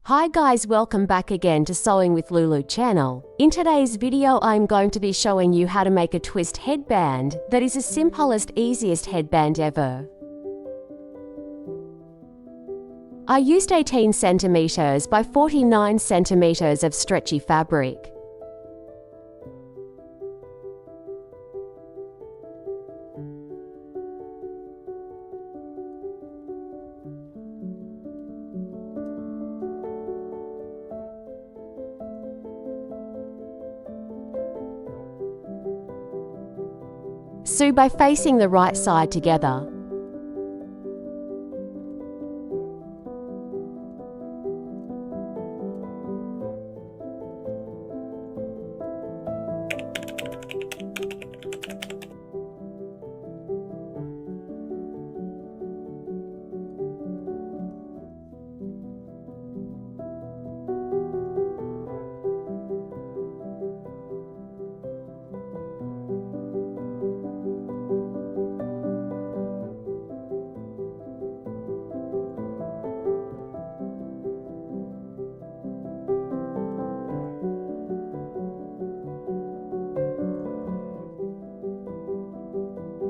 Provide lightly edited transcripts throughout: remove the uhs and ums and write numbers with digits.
Hi guys, welcome back again to Sewing with Lulu channel. In today's video I'm going to be showing you how to make a twist headband that is the simplest, easiest headband ever. I used 18 centimeters by 49 centimeters of stretchy fabric. Sew by facing the right side together.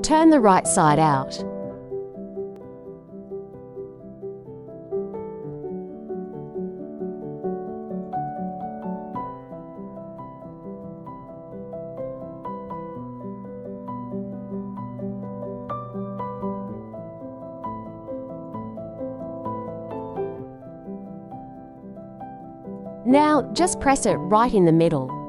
Turn the right side out. Now, just press it right in the middle.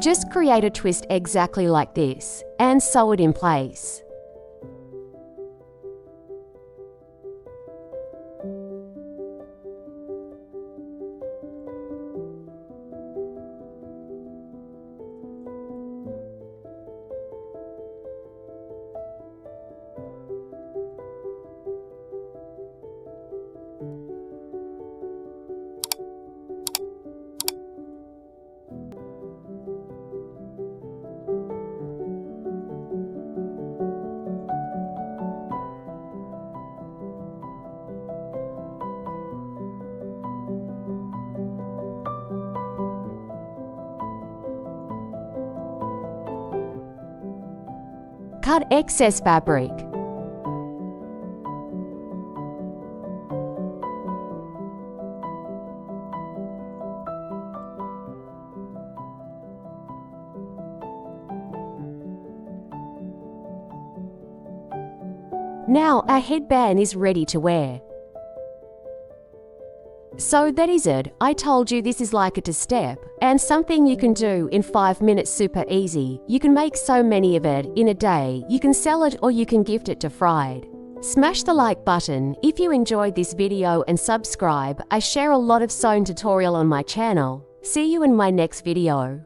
Just create a twist exactly like this and sew it in place. Cut excess fabric. Now our headband is ready to wear. So that is it. I told you this is like a two-step and something you can do in 5 minutes, super easy. You can make so many of it in a day. You can sell it or you can gift it to friend. Smash the like button if you enjoyed this video and subscribe. I share a lot of sewing tutorial on my channel. See you in my next video.